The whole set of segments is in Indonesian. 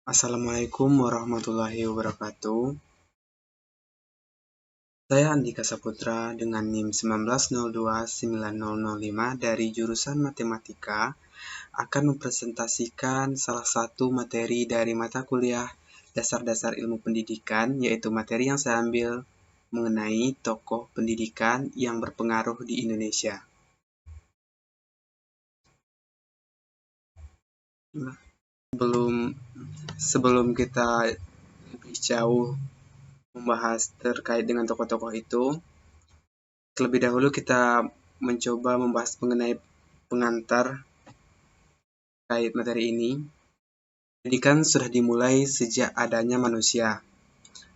Assalamualaikum warahmatullahi wabarakatuh. Saya Andika Saputra dengan NIM 19029005 dari jurusan Matematika akan mempresentasikan salah satu materi dari mata kuliah Dasar-Dasar Ilmu Pendidikan, yaitu materi yang saya ambil mengenai tokoh pendidikan yang berpengaruh di Indonesia. Sebelum kita lebih jauh membahas terkait dengan tokoh-tokoh itu, terlebih dahulu kita mencoba membahas mengenai pengantar terkait materi ini. Pendidikan sudah dimulai sejak adanya manusia.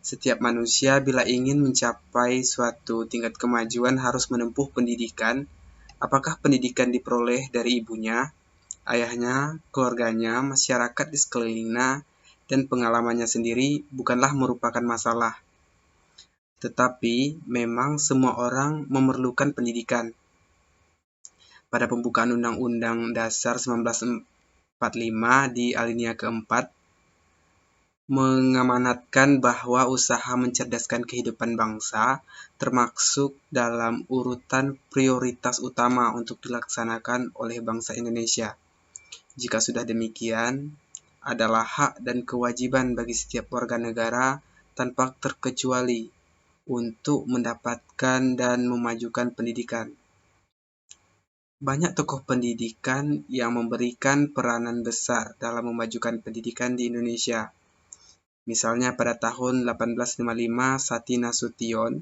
Setiap manusia bila ingin mencapai suatu tingkat kemajuan harus menempuh pendidikan. Apakah pendidikan diperoleh dari ibunya, ayahnya, keluarganya, masyarakat di sekelilingnya, dan pengalamannya sendiri bukanlah merupakan masalah. Tetapi memang semua orang memerlukan pendidikan. Pada pembukaan Undang-Undang Dasar 1945 di alinea keempat, mengamanatkan bahwa usaha mencerdaskan kehidupan bangsa termasuk dalam urutan prioritas utama untuk dilaksanakan oleh bangsa Indonesia. Jika sudah demikian, adalah hak dan kewajiban bagi setiap warga negara tanpa terkecuali untuk mendapatkan dan memajukan pendidikan. Banyak tokoh pendidikan yang memberikan peranan besar dalam memajukan pendidikan di Indonesia. Misalnya pada tahun 1855, Sati Nasution,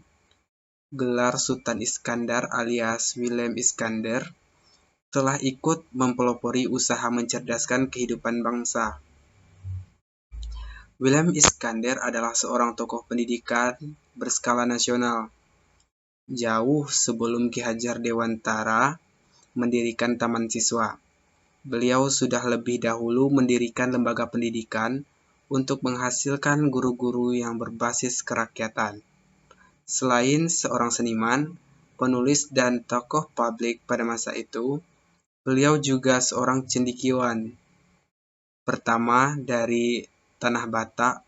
gelar Sultan Iskandar alias Willem Iskandar, telah ikut mempelopori usaha mencerdaskan kehidupan bangsa. Willem Iskandar adalah seorang tokoh pendidikan berskala nasional. Jauh sebelum Ki Hajar Dewantara mendirikan Taman Siswa, beliau sudah lebih dahulu mendirikan lembaga pendidikan untuk menghasilkan guru-guru yang berbasis kerakyatan. Selain seorang seniman, penulis dan tokoh publik pada masa itu, beliau juga seorang cendekiawan pertama dari Tanah Batak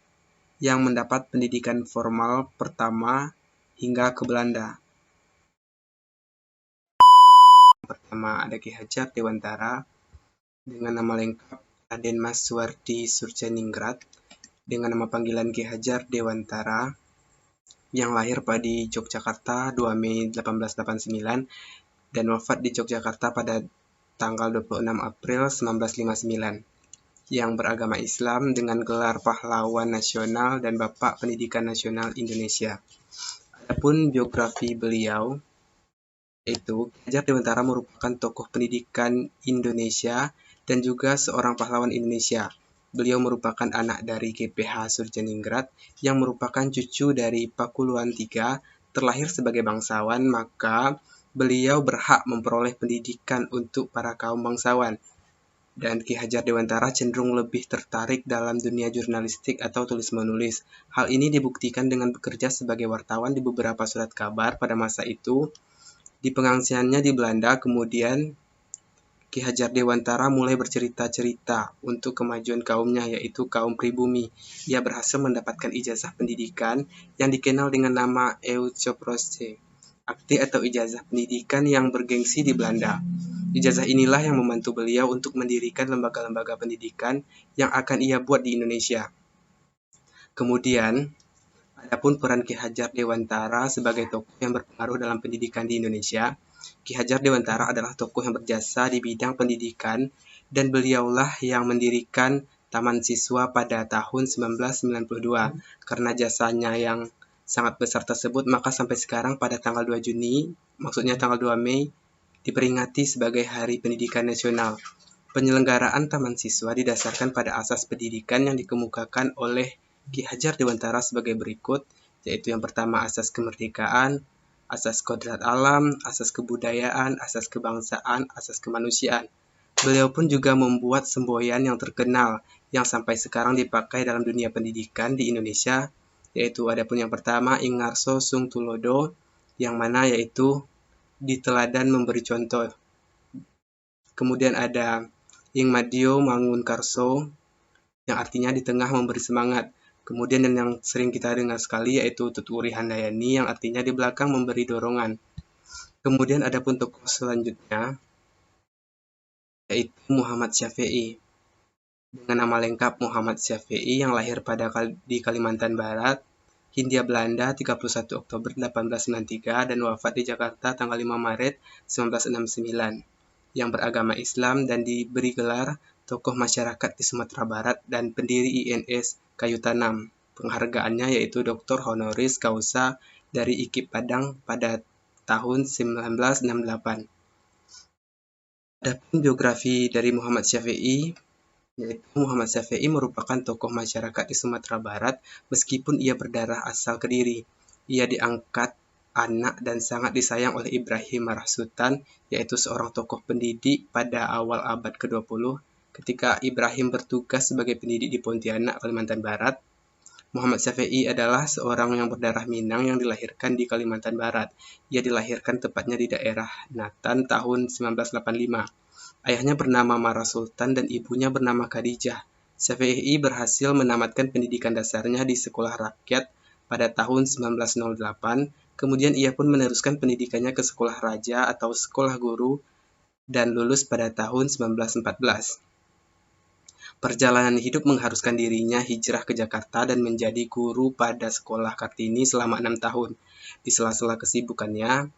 yang mendapat pendidikan formal pertama hingga ke Belanda. Pertama ada Ki Hajar Dewantara dengan nama lengkap Raden Mas Suwardi Surjaningrat, dengan nama panggilan Ki Hajar Dewantara, yang lahir pada Yogyakarta 2 Mei 1889 dan wafat di Yogyakarta pada tanggal 26 April 1959, yang beragama Islam dengan gelar Pahlawan Nasional dan Bapak Pendidikan Nasional Indonesia. Adapun biografi beliau, yaitu Ki Hajar Dewantara merupakan tokoh pendidikan Indonesia dan juga seorang pahlawan Indonesia. Beliau merupakan anak dari GPH Surjaningrat yang merupakan cucu dari Pakuluan III, terlahir sebagai bangsawan, maka beliau berhak memperoleh pendidikan untuk para kaum bangsawan. Dan Ki Hajar Dewantara cenderung lebih tertarik dalam dunia jurnalistik atau tulis-menulis. Hal ini dibuktikan dengan bekerja sebagai wartawan di beberapa surat kabar pada masa itu. Di pengungsiannya di Belanda, kemudian Ki Hajar Dewantara mulai bercerita-cerita untuk kemajuan kaumnya, yaitu kaum pribumi. Ia berhasil mendapatkan ijazah pendidikan yang dikenal dengan nama Eutsoproce, akte atau ijazah pendidikan yang bergengsi di Belanda. Ijazah inilah yang membantu beliau untuk mendirikan lembaga-lembaga pendidikan yang akan ia buat di Indonesia. Kemudian, adapun peran Ki Hajar Dewantara sebagai tokoh yang berpengaruh dalam pendidikan di Indonesia, Ki Hajar Dewantara adalah tokoh yang berjasa di bidang pendidikan dan beliaulah yang mendirikan Taman Siswa pada tahun 1992. Karena jasanya yang sangat besar tersebut, maka sampai sekarang pada tanggal 2 Juni, maksudnya tanggal 2 Mei, diperingati sebagai Hari Pendidikan Nasional. Penyelenggaraan Taman Siswa didasarkan pada asas pendidikan yang dikemukakan oleh Ki Hajar Dewantara sebagai berikut, yaitu yang pertama asas kemerdekaan, asas kodrat alam, asas kebudayaan, asas kebangsaan, asas kemanusiaan. Beliau pun juga membuat semboyan yang terkenal yang sampai sekarang dipakai dalam dunia pendidikan di Indonesia, yaitu adapun yang pertama Ingarso Sung Tulodo, yang mana yaitu diteladan memberi contoh. Kemudian ada Ing Madio Mangun Karso, yang artinya di tengah memberi semangat. Kemudian yang sering kita dengar sekali yaitu Tuturi Handayani yang artinya di belakang memberi dorongan. Kemudian ada pun tokoh selanjutnya yaitu Muhammad Syafi'i. Dengan nama lengkap Muhammad Syafi'i yang lahir di Kalimantan Barat, Hindia Belanda 31 Oktober 1893 dan wafat di Jakarta tanggal 5 Maret 1969, yang beragama Islam dan diberi gelar tokoh masyarakat di Sumatera Barat dan pendiri INS Kayu Tanam. Penghargaannya yaitu Dr. Honoris Causa dari IKIP Padang pada tahun 1968. Adapun biografi dari Muhammad Syafi'i, yaitu Muhammad Syafi'i merupakan tokoh masyarakat di Sumatera Barat meskipun ia berdarah asal Kediri. Ia diangkat anak dan sangat disayang oleh Ibrahim Marah Sultan, yaitu seorang tokoh pendidik pada awal abad ke-20 ketika Ibrahim bertugas sebagai pendidik di Pontianak, Kalimantan Barat. Muhammad Syafi'i adalah seorang yang berdarah Minang yang dilahirkan di Kalimantan Barat. Ia dilahirkan tepatnya di daerah Natan tahun 1985. Ayahnya bernama Marah Sultan dan ibunya bernama Khadijah. Syafi'i berhasil menamatkan pendidikan dasarnya di sekolah rakyat pada tahun 1908. Kemudian ia pun meneruskan pendidikannya ke sekolah raja atau sekolah guru dan lulus pada tahun 1914. Perjalanan hidup mengharuskan dirinya hijrah ke Jakarta dan menjadi guru pada sekolah Kartini selama 6 tahun. Di sela-sela kesibukannya,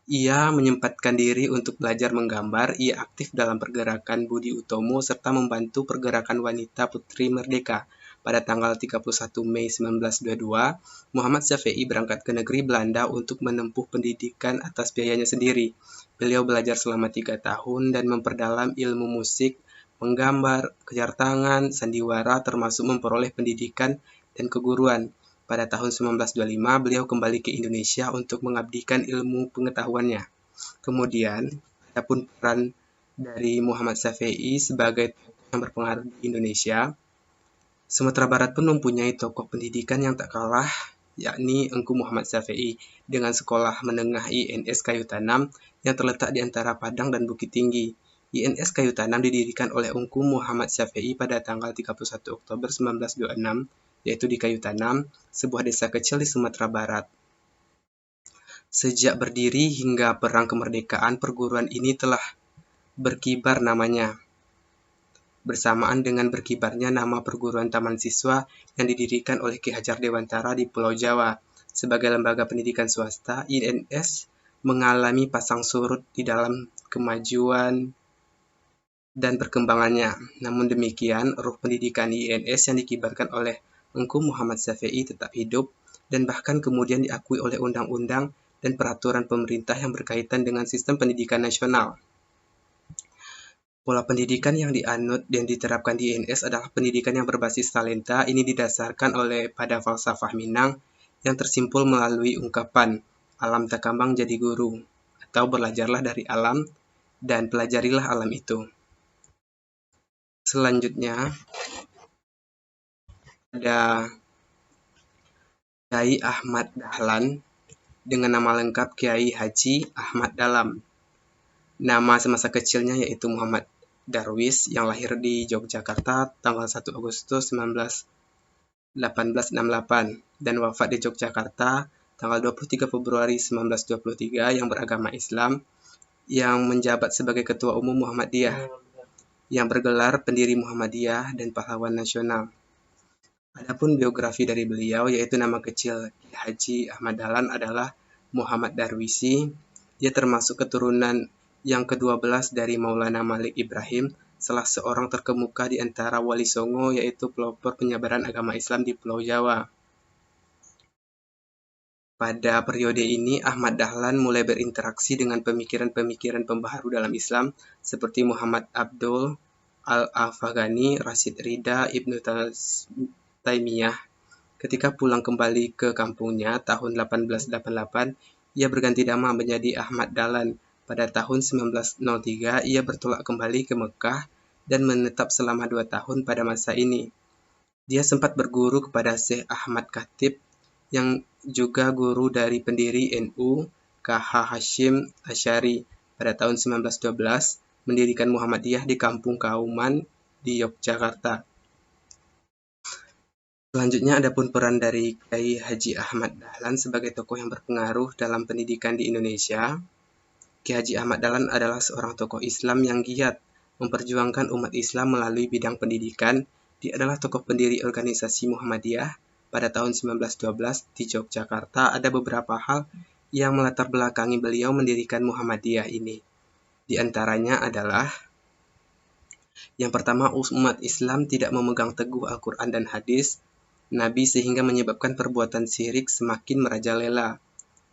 ia menyempatkan diri untuk belajar menggambar. Ia aktif dalam pergerakan Budi Utomo serta membantu pergerakan wanita Putri Merdeka. Pada tanggal 31 Mei 1922, Muhammad Syafi'i berangkat ke negeri Belanda untuk menempuh pendidikan atas biayanya sendiri. Beliau belajar selama 3 tahun dan memperdalam ilmu musik, menggambar, kejar tangan, sandiwara, termasuk memperoleh pendidikan dan keguruan. Pada tahun 1925, beliau kembali ke Indonesia untuk mengabdikan ilmu pengetahuannya. Kemudian, adapun peran dari Muhammad Syafi'i sebagai tokoh yang berpengaruh di Indonesia, Sumatera Barat pun mempunyai tokoh pendidikan yang tak kalah, yakni Engku Muhammad Syafi'i, dengan sekolah menengah INS Kayu Tanam yang terletak di antara Padang dan Bukit Tinggi. INS Kayu Tanam didirikan oleh Engku Muhammad Syafi'i pada tanggal 31 Oktober 1926, yaitu di Kayu Tanam, sebuah desa kecil di Sumatera Barat. Sejak berdiri hingga perang kemerdekaan, perguruan ini telah berkibar namanya, bersamaan dengan berkibarnya nama perguruan taman siswa yang didirikan oleh Ki Hajar Dewantara di Pulau Jawa. Sebagai lembaga pendidikan swasta, INS mengalami pasang surut di dalam kemajuan dan perkembangannya. Namun demikian, ruh pendidikan INS yang dikibarkan oleh Engku Muhammad Syafi'i tetap hidup dan bahkan kemudian diakui oleh undang-undang dan peraturan pemerintah yang berkaitan dengan sistem pendidikan nasional. Pola pendidikan yang dianut dan diterapkan di INS adalah pendidikan yang berbasis talenta. Ini didasarkan pada falsafah Minang yang tersimpul melalui ungkapan alam tak kambang jadi guru, atau belajarlah dari alam dan pelajarilah alam itu. Selanjutnya ada Kiai Ahmad Dahlan dengan nama lengkap Kiai Haji Ahmad Dalam. Nama semasa kecilnya yaitu Muhammad Darwis yang lahir di Yogyakarta tanggal 1 Agustus 1868 dan wafat di Yogyakarta tanggal 23 Februari 1923, yang beragama Islam, yang menjabat sebagai Ketua Umum Muhammadiyah, yang bergelar pendiri Muhammadiyah dan pahlawan nasional. Adapun biografi dari beliau yaitu nama kecil Haji Ahmad Dahlan adalah Muhammad Darwisi. Dia termasuk keturunan yang ke-12 dari Maulana Malik Ibrahim, salah seorang terkemuka di antara Wali Songo, yaitu pelopor penyebaran agama Islam di Pulau Jawa. Pada periode ini, Ahmad Dahlan mulai berinteraksi dengan pemikiran-pemikiran pembaharu dalam Islam seperti Muhammad Abdul Al-Afghani, Rashid Rida, Ibnu Taimiyah. Ketika pulang kembali ke kampungnya tahun 1888, ia berganti nama menjadi Ahmad Dahlan. Pada tahun 1903, ia bertolak kembali ke Mekah dan menetap selama 2 tahun pada masa ini. Dia sempat berguru kepada Syekh Ahmad Khatib, yang juga guru dari pendiri NU, KH Hashim Asy'ari, pada tahun 1912. mendirikan Muhammadiyah di Kampung Kauman di Yogyakarta. Selanjutnya adapun peran dari Kiai Haji Ahmad Dahlan sebagai tokoh yang berpengaruh dalam pendidikan di Indonesia. Kiai Haji Ahmad Dahlan adalah seorang tokoh Islam yang giat memperjuangkan umat Islam melalui bidang pendidikan. Dia adalah tokoh pendiri organisasi Muhammadiyah pada tahun 1912 di Yogyakarta. Ada beberapa hal yang melatar belakangi beliau mendirikan Muhammadiyah ini. Di antaranya adalah yang pertama, umat Islam tidak memegang teguh Al-Quran dan hadis Nabi sehingga menyebabkan perbuatan syirik semakin merajalela.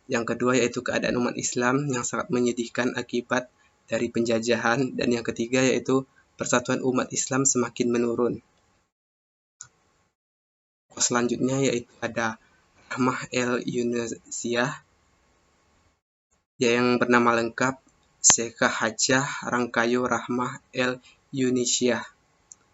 Yang kedua yaitu keadaan umat Islam yang sangat menyedihkan akibat dari penjajahan. Dan yang ketiga yaitu persatuan umat Islam semakin menurun. Selanjutnya yaitu ada Rahmah el-Yunusiah yang bernama lengkap Syekha Hajah Rangkayo Rahmah el-Yunusiah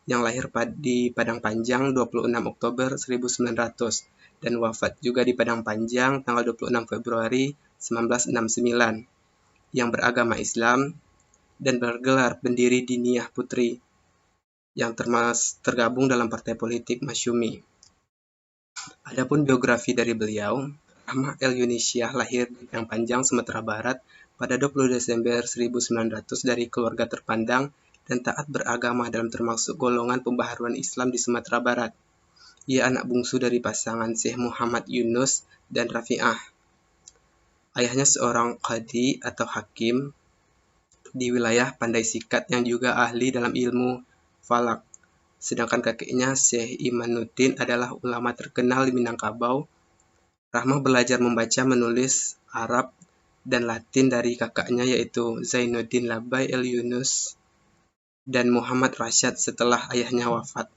yang lahir di Padang Panjang 26 Oktober 1900 dan wafat juga di Padang Panjang tanggal 26 Februari 1969, yang beragama Islam dan bergelar pendiri Diniyah Putri yang tergabung dalam partai politik Masyumi. Adapun biografi dari beliau, Rahmah el-Yunusiah lahir di Padang Panjang, Sumatera Barat pada 20 Desember 1900 dari keluarga terpandang dan taat beragama dalam termasuk golongan pembaharuan Islam di Sumatera Barat. Ia anak bungsu dari pasangan Syekh Muhammad Yunus dan Rafi'ah. Ayahnya seorang qadhi atau hakim di wilayah Pandai Sikat yang juga ahli dalam ilmu falak. Sedangkan kakeknya Syekh Imanuddin adalah ulama terkenal di Minangkabau. Rahmah belajar membaca menulis Arab dan Latin dari kakaknya yaitu Zainuddin Labai el-Yunus dan Muhammad Rasyad setelah ayahnya wafat.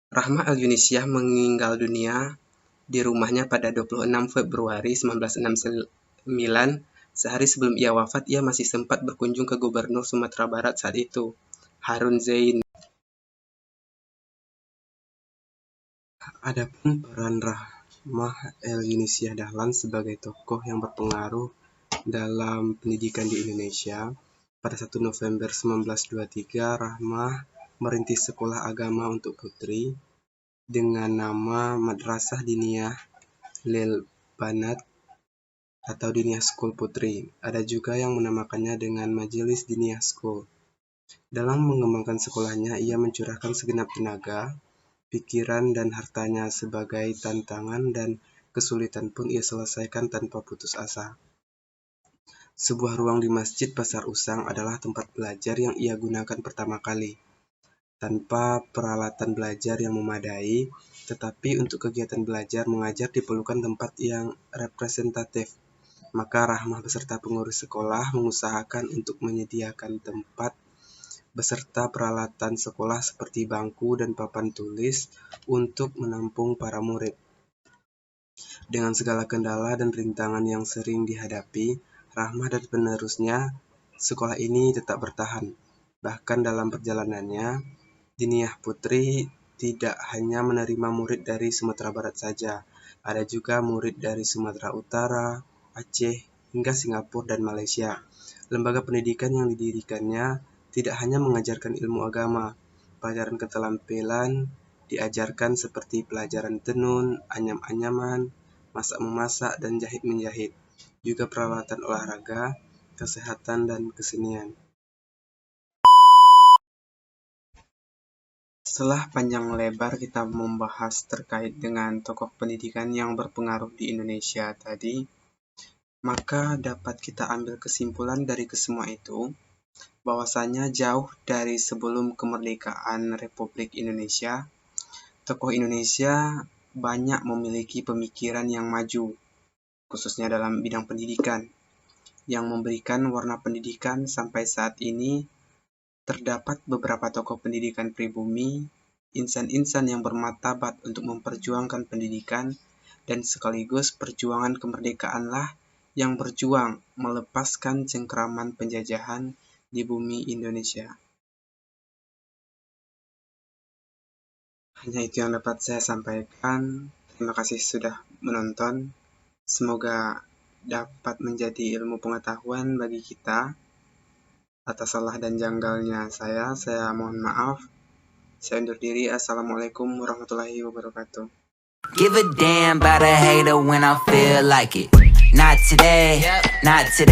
Rahmah el-Yunusiah meninggal dunia di rumahnya pada 26 Februari 1969. Sehari sebelum ia wafat, ia masih sempat berkunjung ke Gubernur Sumatera Barat saat itu, Harun Zain. Adapun peran Rahmah el-Yunusiah Dahlan sebagai tokoh yang berpengaruh dalam pendidikan di Indonesia, pada 1 November 1923, Rahmah merintis sekolah agama untuk putri dengan nama Madrasah Diniyah Lil Banat atau Diniyah School Putri. Ada juga yang menamakannya dengan Majelis Diniyah School. Dalam mengembangkan sekolahnya, ia mencurahkan segenap tenaga, pikiran, dan hartanya. Sebagai tantangan dan kesulitan pun ia selesaikan tanpa putus asa. Sebuah ruang di Masjid Pasar Usang adalah tempat belajar yang ia gunakan pertama kali. Tanpa peralatan belajar yang memadai, tetapi untuk kegiatan belajar mengajar diperlukan tempat yang representatif. Maka Rahmah beserta pengurus sekolah mengusahakan untuk menyediakan tempat beserta peralatan sekolah seperti bangku dan papan tulis untuk menampung para murid. Dengan segala kendala dan rintangan yang sering dihadapi, Rahmah dan penerusnya, sekolah ini tetap bertahan. Bahkan dalam perjalanannya, Diniyah Putri tidak hanya menerima murid dari Sumatera Barat saja, ada juga murid dari Sumatera Utara, Aceh, hingga Singapura dan Malaysia. Lembaga pendidikan yang didirikannya tidak hanya mengajarkan ilmu agama, pelajaran keterampilan diajarkan seperti pelajaran tenun, anyam-anyaman, masak-memasak, dan jahit-menjahit, juga peralatan olahraga, kesehatan, dan kesenian. Setelah panjang lebar kita membahas terkait dengan tokoh pendidikan yang berpengaruh di Indonesia tadi, maka dapat kita ambil kesimpulan dari kesemua itu, bahwasanya jauh dari sebelum kemerdekaan Republik Indonesia, tokoh Indonesia banyak memiliki pemikiran yang maju, khususnya dalam bidang pendidikan, yang memberikan warna pendidikan sampai saat ini. Terdapat beberapa tokoh pendidikan pribumi, insan-insan yang bermartabat untuk memperjuangkan pendidikan, dan sekaligus perjuangan kemerdekaanlah yang berjuang melepaskan cengkraman penjajahan di bumi Indonesia. Hanya itu yang dapat saya sampaikan. Terima kasih sudah menonton. Semoga dapat menjadi ilmu pengetahuan bagi kita. Atas salah dan janggalnya saya mohon maaf. Saya undur diri. Assalamualaikum warahmatullahi wabarakatuh. Give a damn about a hater when I feel like it. Not today, not today.